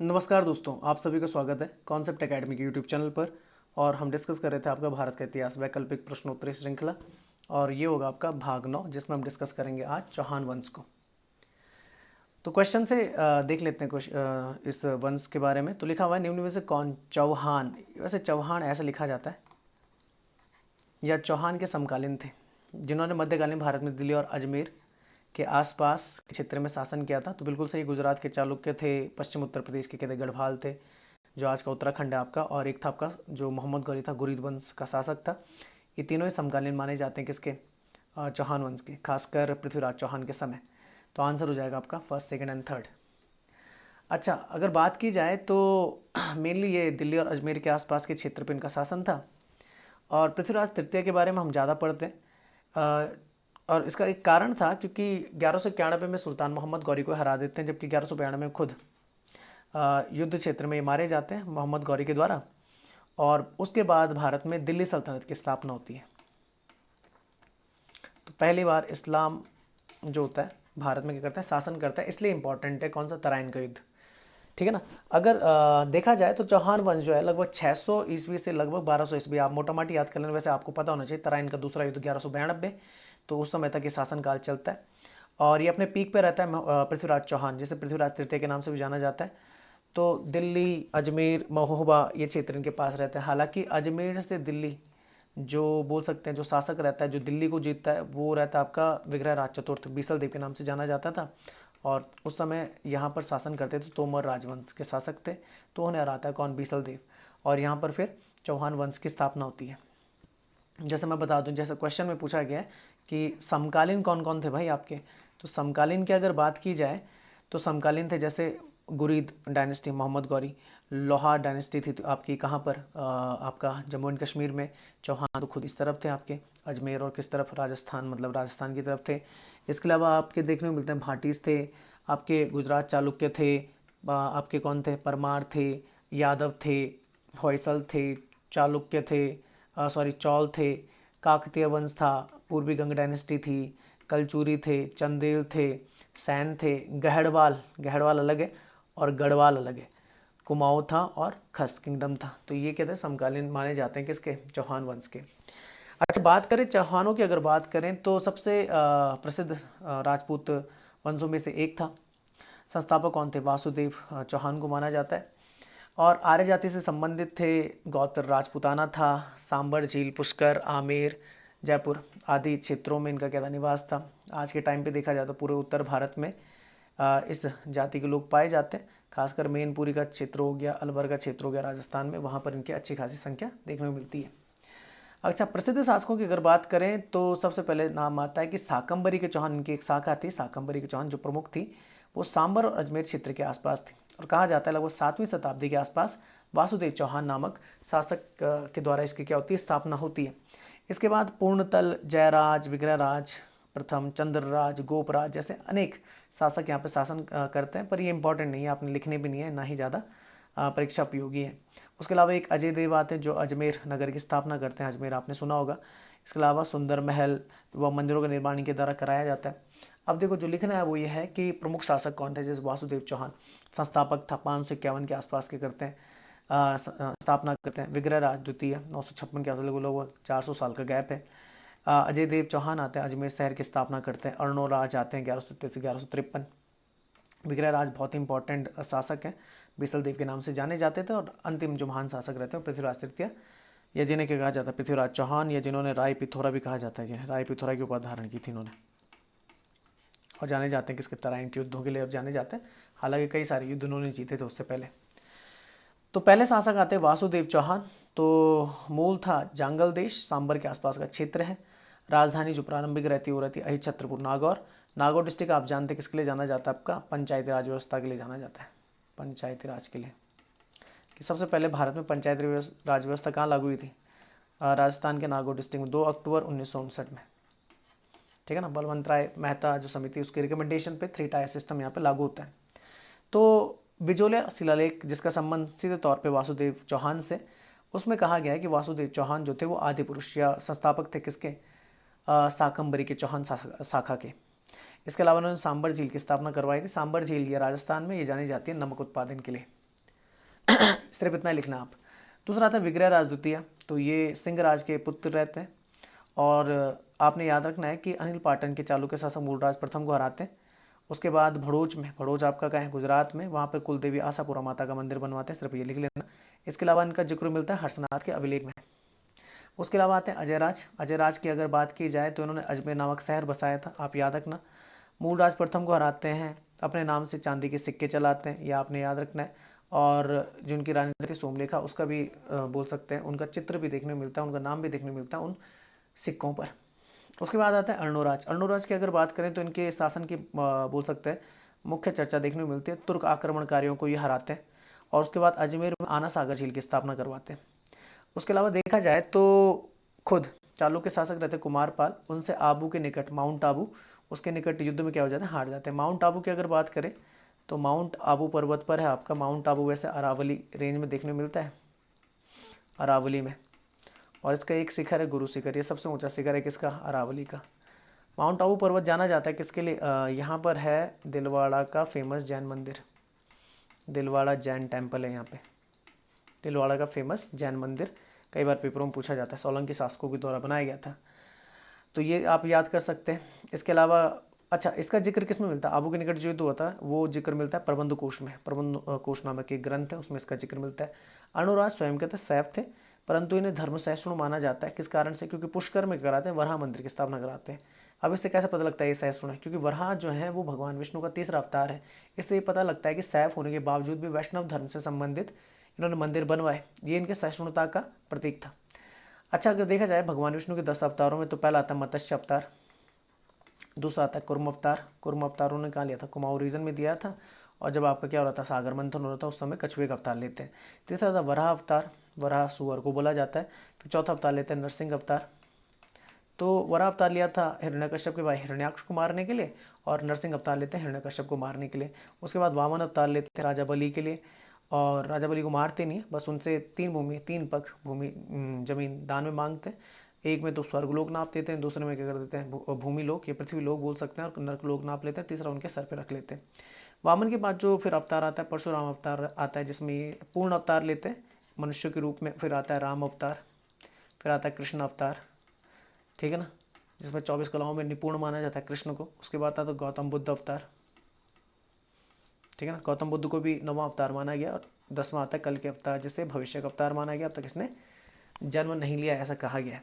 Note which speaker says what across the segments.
Speaker 1: नमस्कार दोस्तों, आप सभी का स्वागत है कॉन्सेप्ट एकेडमी के यूट्यूब चैनल पर। और हम डिस्कस कर रहे थे आपका भारत का इतिहास वैकल्पिक प्रश्नोत्तरी श्रृंखला। और ये होगा आपका भाग 9, जिसमें हम डिस्कस करेंगे आज चौहान वंश को। तो क्वेश्चन से देख लेते हैं इस वंश के बारे में। तो लिखा हुआ है निम्न में से कौन चौहान, वैसे चौहान ऐसा लिखा जाता है, या चौहान के समकालीन थे जिन्होंने मध्यकालीन भारत में दिल्ली और अजमेर के आसपास के क्षेत्र में शासन किया था। तो बिल्कुल सही, गुजरात के चालुक्य थे, पश्चिम उत्तर प्रदेश के कहते गढ़वाल थे, जो आज का उत्तराखंड है आपका, और एक था आपका जो मोहम्मद गौरी था, गुरीद वंश का शासक था। ये तीनों ही समकालीन माने जाते हैं किसके, चौहान वंश के, खासकर पृथ्वीराज चौहान के समय। तो आंसर हो जाएगा आपका फर्स्ट, सेकंड एंड थर्ड। अच्छा, अगर बात की जाए तो मेनली ये दिल्ली और अजमेर के आसपास के क्षेत्र पर इनका शासन था। और पृथ्वीराज तृतीय के बारे में हम ज़्यादा पढ़ते हैं, और इसका एक कारण था क्योंकि 1191 में सुल्तान मोहम्मद गौरी को हरा देते हैं, जबकि 1192 में खुद युद्ध क्षेत्र में मारे जाते हैं मोहम्मद गौरी के द्वारा। और उसके बाद भारत में दिल्ली सल्तनत की स्थापना होती है। तो पहली बार इस्लाम जो होता है भारत में क्या करता है, शासन करता है। इसलिए इंपॉर्टेंट है कौन सा, तराइन का युद्ध। ठीक है ना। अगर देखा जाए तो चौहान वंश जो है लगभग 600 ईस्वी से लगभग 1200 ईस्वी, आप मोटा माटी याद कर लेना। वैसे आपको पता होना चाहिए तराइन का दूसरा युद्ध 1192, तो उस समय तक ये शासनकाल चलता है। और ये अपने पीक पे रहता है पृथ्वीराज चौहान, जिसे पृथ्वीराज तृतीय के नाम से भी जाना जाता है। तो दिल्ली, अजमेर, महोबा ये क्षेत्र इनके पास रहते हैं। हालांकि अजमेर से दिल्ली जो बोल सकते हैं, जो शासक रहता है, जो दिल्ली को जीतता है, वो रहता है आपका विग्रहराज चतुर्थ, बीसल देव के नाम से जाना जाता था। और उस समय यहाँ पर शासन करते थे तोमर राजवंश के शासक थे। तो उन्हें हराता है कौन, बीसल देव। और यहाँ पर फिर चौहान वंश की स्थापना होती है। जैसे मैं बता दूं, जैसे क्वेश्चन में पूछा गया है कि समकालीन कौन कौन थे भाई आपके, तो समकालीन की अगर बात की जाए तो समकालीन थे जैसे गुरीद डायनेस्टी, मोहम्मद गौरी। लोहार डायनेस्टी थी तो आपकी कहाँ पर, आपका जम्मू एंड कश्मीर में। चौहान तो खुद इस तरफ थे आपके, अजमेर, और किस तरफ, राजस्थान, मतलब राजस्थान की तरफ थे। इसके अलावा आपके देखने को मिलते हैं भाटीस थे, आपके गुजरात चालुक्य थे, आपके कौन थे, परमार थे, यादव थे, होयसल थे, चालुक्य थे, सॉरी चौल थे, काकतीय वंश था, पूर्वी गंग डायनेस्टी थी, कलचूरी थे, चंदेल थे, सैन थे, गहड़वाल, गहड़वाल अलग है और गढ़वाल अलग है, कुमाऊँ था, और खस किंगडम था। तो ये कहते हैं समकालीन माने जाते हैं किसके, चौहान वंश के। अच्छा, बात करें चौहानों की, अगर बात करें तो सबसे प्रसिद्ध राजपूत वंशों में से एक था। संस्थापक कौन थे, वासुदेव चौहान को माना जाता है। और आर्य जाति से संबंधित थे, गौत्र राजपूताना था, सांबर झील, पुष्कर, आमेर, जयपुर आदि क्षेत्रों में इनका क्या था, निवास था। आज के टाइम पे देखा जाए तो पूरे उत्तर भारत में इस जाति के लोग पाए जाते हैं। खासकर मेनपुरी का क्षेत्र हो गया, अलवर का क्षेत्र हो गया राजस्थान में, वहाँ पर इनकी अच्छी खासी संख्या देखने को मिलती है। अच्छा, प्रसिद्ध शासकों की अगर बात करें तो सबसे पहले नाम आता है कि शाकंभरी के चौहान, इनकी एक शाखा थी शाकंभरी के चौहान, जो प्रमुख थी वो सांबर और अजमेर क्षेत्र के आसपास थी। और कहा जाता है लगभग 7वीं शताब्दी के आसपास वासुदेव चौहान नामक शासक के द्वारा इसकी क्या होती है, स्थापना होती है। इसके बाद पूर्णतल, जयराज, विग्रहराज प्रथम, चंद्रराज, गोपराज जैसे अनेक शासक यहाँ पे शासन करते हैं। पर ये इंपॉर्टेंट नहीं है, आपने लिखने भी नहीं है, ना ही ज़्यादा परीक्षा उपयोगी है। उसके अलावा एक अजय देव आते हैं जो अजमेर नगर की स्थापना करते हैं, अजमेर आपने सुना होगा। इसके अलावा सुंदर महल व मंदिरों का निर्माण इनके द्वारा कराया जाता है। अब देखो, जो लिखना है वो ये है कि प्रमुख शासक कौन थे। जैसे वासुदेव चौहान संस्थापक था, 551 के आसपास के करते हैं, स्थापना करते हैं। विग्रहराज द्वितीय 956 के आसपास, लगभग 400 साल का गैप है। अजय देव चौहान आते हैं, अजमेर शहर की स्थापना करते हैं। अर्णोराज आते हैं 1133 से 1153। विग्रहराज बहुत ही इंपॉर्टेंट शासक हैं, बिसल देव के नाम से जाने जाते थे। और अंतिम जो महान शासक रहते हैं पृथ्वीराज तृतीय, या जिन्हें क्या कहा जाता है, पृथ्वीराज चौहान, या जिन्होंने राय पिथौरा भी कहा जाता है, जिन्हें राय पिथौरा की उपाधि धारण की थी इन्होंने। और जाने जाते हैं किसके, तराइन के युद्धों के लिए अब जाने जाते हैं। हालांकि कई सारे युद्ध उन्होंने जीते थे उससे पहले। तो पहले शासक आते हैं वासुदेव चौहान। तो मूल था जांगल देश, सांबर के आसपास का क्षेत्र है। राजधानी जो प्रारंभिक रहती वो रहती अहिछत्रपुर, नागौर। नागौर डिस्ट्रिक्ट आप जानते हैं किसके लिए जाना जाता है, आपका पंचायती राज व्यवस्था के लिए जाना जाता है, पंचायती राज के लिए। कि सबसे पहले भारत में पंचायती राज व्यवस्था कहाँ लागू हुई थी, राजस्थान के नागौर डिस्ट्रिक्ट में 2 अक्टूबर 1959 में। ठीक है ना। बलवंत राय मेहता जो समिति, उसके रिकमेंडेशन पे 3 टायर सिस्टम यहाँ पे लागू होता है। तो बिजोलिया शिलालेख जिसका संबंध सीधे तौर पे वासुदेव चौहान से, उसमें कहा गया है कि वासुदेव चौहान जो थे वो आदि पुरुष या संस्थापक थे किसके, शाकंभरी के चौहान शाखा के। इसके अलावा उन्होंने सांबर झील की स्थापना करवाई थी। सांबर झील ये राजस्थान में, ये जानी जाती है नमक उत्पादन के लिए। सिर्फ इतना ही लिखना आप। दूसरा आता है विग्रहराज द्वितीय, तो ये सिंह राज के पुत्र रहते हैं। और आपने याद रखना है कि अनिल पाटन के चालुक्य शासक मूलराज प्रथम को हराते हैं। उसके बाद भड़ोच में, भड़ोच आपका कहाँ है, गुजरात में, वहाँ पर कुलदेवी आशापुरा माता का मंदिर बनवाते हैं, सिर्फ ये लिख लेना। इसके अलावा इनका जिक्र मिलता है हर्षनाथ के अभिलेख में। उसके अलावा आते हैं अजयराज। अजयराज की अगर बात की जाए तो इन्होंने अजमेर नामक शहर बसाया था, आप याद रखना। मूलराज प्रथम को हराते हैं, अपने नाम से चांदी के सिक्के चलाते हैं, यह आपने याद रखना है। और जो उनकी रानी थी सोमलेखा, उसका भी बोल सकते हैं, उनका चित्र भी देखने को मिलता है, उनका नाम भी देखने को मिलता है उन सिक्कों पर। उसके बाद आता है अर्णोराज। अर्णोराज की अगर बात करें तो इनके शासन की बोल सकते हैं मुख्य चर्चा देखने को मिलती है। तुर्क आक्रमणकारियों को ये हराते हैं और उसके बाद अजमेर में आना सागर झील की स्थापना करवाते हैं। उसके अलावा देखा जाए तो खुद चालुक्य शासक रहते कुमारपाल, उनसे आबू के निकट, माउंट आबू, उसके निकट युद्ध में क्या हो जाते हैं, हार जाते हैं। माउंट आबू की अगर बात करें तो माउंट आबू पर्वत पर है आपका। माउंट आबू वैसे अरावली रेंज में देखने को मिलता है, अरावली में। और इसका एक शिखर है गुरु शिखर, ये सबसे ऊंचा शिखर है किसका, अरावली का। माउंट आबू पर्वत जाना जाता है किसके लिए, यहाँ पर है दिलवाड़ा का फेमस जैन मंदिर, दिलवाड़ा जैन टेम्पल है यहाँ पे, दिलवाड़ा का फेमस जैन मंदिर। कई बार पेपरों में पूछा जाता है, सोलंकी शासकों के द्वारा बनाया गया था, तो ये आप याद कर सकते हैं। इसके अलावा अच्छा, इसका जिक्र किस में मिलता है, आबू के निकट जो युद्ध हुआ था वो जिक्र मिलता है प्रबंध कोश में। प्रबंध कोश नामक एक ग्रंथ है, उसमें इसका जिक्र मिलता है। अनुराज स्वयं कहते सैफ थे, परंतु इन्हें धर्म सहिष्णु माना जाता है। किस कारण से, क्योंकि पुष्कर में कराते हैं, वराह मंदिर की स्थापना कराते हैं। अब इससे कैसे पता लगता है ये सहिष्णु है, क्योंकि वराह जो है वो भगवान विष्णु का तीसरा अवतार है। इससे ये पता लगता है कि सैफ होने के बावजूद भी वैष्णव धर्म से संबंधित इन्होंने मंदिर बनवाए, ये इनके सहिष्णुता का प्रतीक था। अच्छा, अगर देखा जाए भगवान विष्णु के 10 अवतारों में तो पहला आता है मत्स्य अवतार, दूसरा आता है कुर्म अवतार। कुर्म अवतार उन्होंने कहाँ लिया था, कुमाऊं रीजन में दिया था। और जब आपका क्या हो रहा था, सागर मंथन हो रहा था, उस समय कछुए का अवतार लेते हैं। तीसरा था वराह अवतार, वराह सुअर को बोला जाता है। फिर चौथा अवतार लेते हैं नरसिंह अवतार। तो वराह अवतार लिया था हिरण्यकश्यप के भाई हिरण्याक्ष को मारने के लिए, और नरसिंह अवतार लेते हैं हिरण्यकश्यप को मारने के लिए। उसके बाद वामन अवतार लेते हैं राजा बलि के लिए, और राजा बलि को मारते नहीं, बस उनसे 3 पग भूमि जमीन दान में मांगते हैं। एक में तो स्वर्गलोक नाप देते हैं, दूसरे में क्या कर देते हैं, भूमि लोक, ये पृथ्वी लोक बोल सकते हैं, और नरक लोक नाप लेते हैं, तीसरा उनके सर पे रख लेते हैं। वामन के बाद जो फिर अवतार आता है परशुराम अवतार आता है, जिसमें ये पूर्ण अवतार लेते हैं मनुष्य के रूप में। फिर आता है राम अवतार, फिर आता है कृष्ण अवतार, ठीक है ना, जिसमें 24 कलाओं में निपुण माना जाता है कृष्ण को। उसके बाद आता है गौतम बुद्ध अवतार, ठीक है ना, गौतम बुद्ध को भी 9वां अवतार माना गया। और 10वां आता है कल के अवतार, जिसे भविष्य का अवतार माना गया, अब तक इसने जन्म नहीं लिया ऐसा कहा गया है।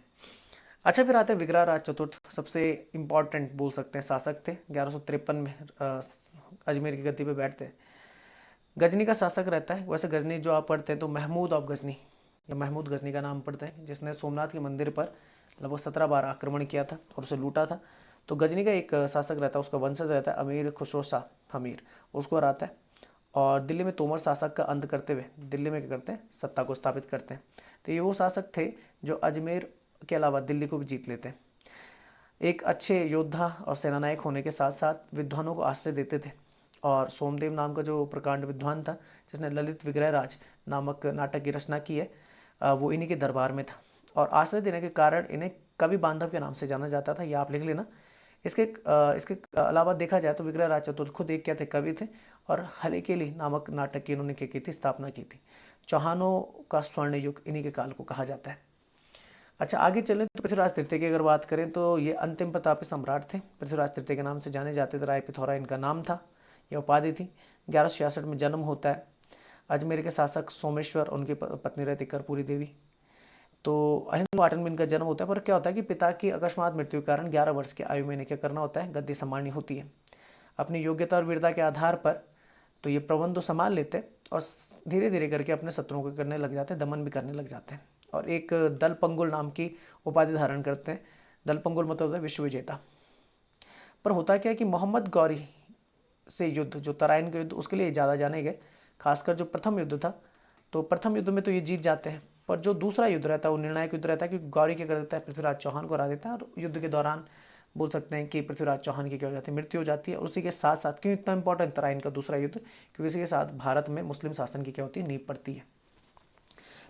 Speaker 1: अच्छा, फिर आते हैं विग्रहराज चतुर्थ, सबसे इंपॉर्टेंट बोल सकते हैं शासक थे। 1153 में अजमेर की गद्दी पे बैठते। गजनी का शासक रहता है। वैसे गजनी जो आप पढ़ते हैं तो महमूद ऑफ गजनी या महमूद गजनी का नाम पढ़ते हैं, जिसने सोमनाथ के मंदिर पर लगभग 17 बार आक्रमण किया था और उसे लूटा था। तो गजनी का एक शासक रहता है, उसका वंशज रहता है अमीर खुसरो शाह हमीर, उसको हराता है। और दिल्ली में तोमर शासक का अंत करते हुए दिल्ली में क्या करते हैं, सत्ता को स्थापित करते हैं। तो ये वो शासक थे जो अजमेर के अलावा दिल्ली को भी जीत लेते हैं। एक अच्छे योद्धा और सेनानायक होने के साथ साथ विद्वानों को आश्रय देते थे। और सोमदेव नाम का जो प्रकांड विद्वान था, जिसने ललित विग्रहराज नामक नाटक की रचना की है, वो इन्हीं के दरबार में था। और आश्रय देने के कारण इन्हें कवि बांधव के नाम से जाना जाता था, यह आप लिख लेना। इसके अलावा देखा जाए तो विग्रहराज चतुर्थ खुद एक क्या थे, कवि थे। और हलेकेली नामक नाटक की इन्होंने क्या की थी, स्थापना की थी। चौहानों का स्वर्ण युग इन्हीं के काल को कहा जाता है। अच्छा, आगे चलें तो पृथ्वीराज तृतीय की अगर बात करें तो ये अंतिम प्रतापी सम्राट थे। पृथ्वीराज तृतीय के नाम से जाने जाते थे, राय पिथौरा इनका नाम था, यह उपाधि थी। 1166 में जन्म होता है। अजमेर के शासक सोमेश्वर, उनकी पत्नी रहती कर्पूरी देवी। तो अहिंद वाटन में इनका जन्म होता है। पर क्या होता है कि पिता की अकस्मात मृत्यु के कारण 11 वर्ष की आयु में इन्हें क्या करना होता है, गद्दी संभालनी होती है। अपनी योग्यता और वीरता के आधार पर तो ये प्रबंध तो संभाल लेते और धीरे धीरे करके अपने शत्रुओं को करने लग जाते हैं, दमन भी करने लग जाते हैं। और एक दलपंगुल नाम की उपाधि धारण करते हैं। दलपंगुल मतलब होता है विश्व विजेता। पर होता क्या है कि मोहम्मद गौरी से युद्ध, जो तराइन का युद्ध, उसके लिए ज़्यादा जाने गए। खासकर जो प्रथम युद्ध था, तो प्रथम युद्ध में तो ये जीत जाते हैं। पर जो दूसरा युद्ध रहता है वो निर्णायक युद्ध रहता है, क्योंकि गौरी क्या कर देता है, पृथ्वीराज चौहान को हरा देता है। और युद्ध के दौरान बोल सकते हैं कि पृथ्वीराज चौहान की क्या हो जाती है, मृत्यु हो जाती है। और उसी के साथ साथ, क्यों इतना इंपॉर्टेंट तराइन का दूसरा युद्ध, क्योंकि इसी के साथ भारत में मुस्लिम शासन की क्या होती है, नींव पड़ती है।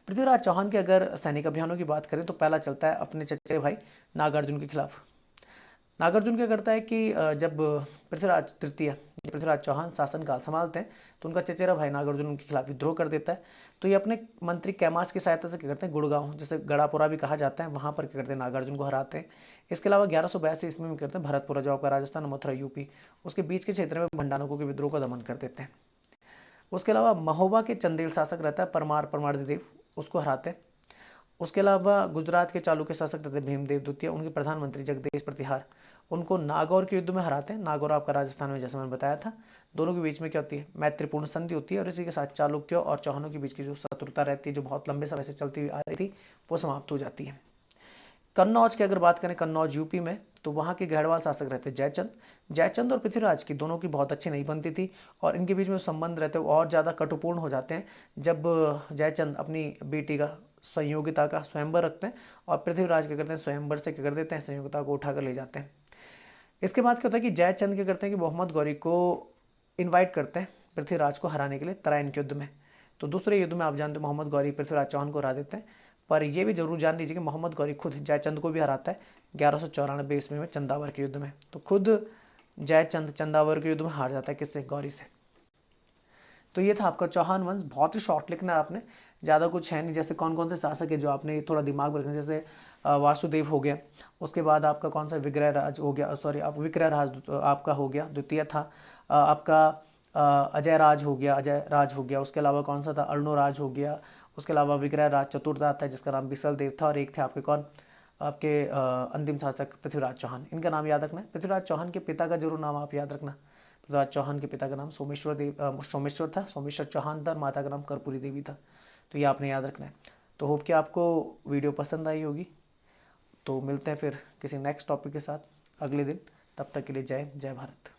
Speaker 1: पृथ्वीराज चौहान के अगर सैनिक अभियानों की बात करें तो पहला चलता है अपने चचेरे भाई नागार्जुन के खिलाफ। नागार्जुन क्या करता है कि जब पृथ्वीराज तृतीय पृथ्वीराज चौहान शासनकाल संभालते हैं तो उनका चचेरा भाई नागार्जुन उनके खिलाफ विद्रोह कर देता है। तो ये अपने मंत्री कैमास की सहायता से क्या करते हैं, गुड़गांव जिसे गढ़ापुरा भी कहा जाता है, वहाँ पर क्या करते हैं, नागार्जुन को हराते हैं। इसके अलावा 1182 ईस्वी में करते हैं भरतपुरा, जो आपका राजस्थान, मथुरा यूपी, उसके बीच के क्षेत्र में भंडारकों के विद्रोह का दमन कर देते हैं। उसके अलावा महोबा के चंदेल शासक रहता है परमारदेव, उसको हराते हैं। उसके अलावा गुजरात के चालुक्य शासक रहते भीमदेव द्वितीय, उनके प्रधानमंत्री जगदीश प्रतिहार, उनको नागौर के युद्ध में हराते हैं। नागौर आपका राजस्थान में, जैसा मैंने बताया था। दोनों के बीच में क्या होती है, मैत्रीपूर्ण संधि होती है और इसी के साथ चालुक्यों और चौहानों के बीच की जो शत्रुता रहती है, जो बहुत लंबे समय से चलती हुई आ रही थी, वो समाप्त हो जाती है। कन्नौज की अगर बात करें, कन्नौज यूपी में, तो वहाँ के गढ़वाल शासक रहते जयचंद। जयचंद और पृथ्वीराज की दोनों की बहुत अच्छी नहीं बनती थी और इनके बीच में संबंध रहते वो और ज़्यादा कटुपूर्ण हो जाते हैं जब जयचंद अपनी बेटी का संयोगिता का स्वयंवर रखते हैं और पृथ्वीराज क्या करते हैं, स्वयंवर से क्या कर देते हैं, संयोगिता को उठाकर ले जाते हैं। इसके बाद क्या होता है कि जयचंद क्या करते हैं कि मोहम्मद गौरी को इन्वाइट करते हैं पृथ्वीराज को हराने के लिए तराइन के युद्ध में। तो दूसरे युद्ध में आप जानते हो मोहम्मद गौरी पृथ्वीराज चौहान को हरा देते हैं। पर यह भी जरूर जान लीजिए कि मोहम्मद गौरी खुद जयचंद को भी हराता है 1194 ईस्वी में चंदावर के युद्ध में। तो खुद जयचंद चंदावर के युद्ध में हार जाता है, किससे, गौरी से। तो ये था आपका चौहान वंश। बहुत ही शॉर्ट लिखना है आपने, ज़्यादा कुछ है नहीं। जैसे कौन कौन से शासक है जो आपने थोड़ा दिमाग में रखना, जैसे वासुदेव हो गया, उसके बाद आपका कौन सा विग्रह राज हो गया, सॉरी आप विग्रह राज आपका हो गया, द्वितीय था आपका अजय राज हो गया, अजय राज हो गया। उसके अलावा कौन सा था, अर्णोराज हो गया। उसके अलावा विग्रह राज चतुर्थ था जिसका नाम बिसल देव था। और एक थे आपके कौन, आपके अंतिम शासक पृथ्वीराज चौहान। इनका नाम याद रखना है। पृथ्वीराज चौहान के पिता का जरूर नाम आप याद रखना। पृथ्वीराज चौहान के पिता का नाम सोमेश्वर था, सोमेश्वर चौहान था। माता का नाम कर्पूरी देवी था। तो ये आपने याद रखना है। तो होप कि आपको वीडियो पसंद आई होगी। तो मिलते हैं फिर किसी नेक्स्ट टॉपिक के साथ अगले दिन। तब तक के लिए जय भारत।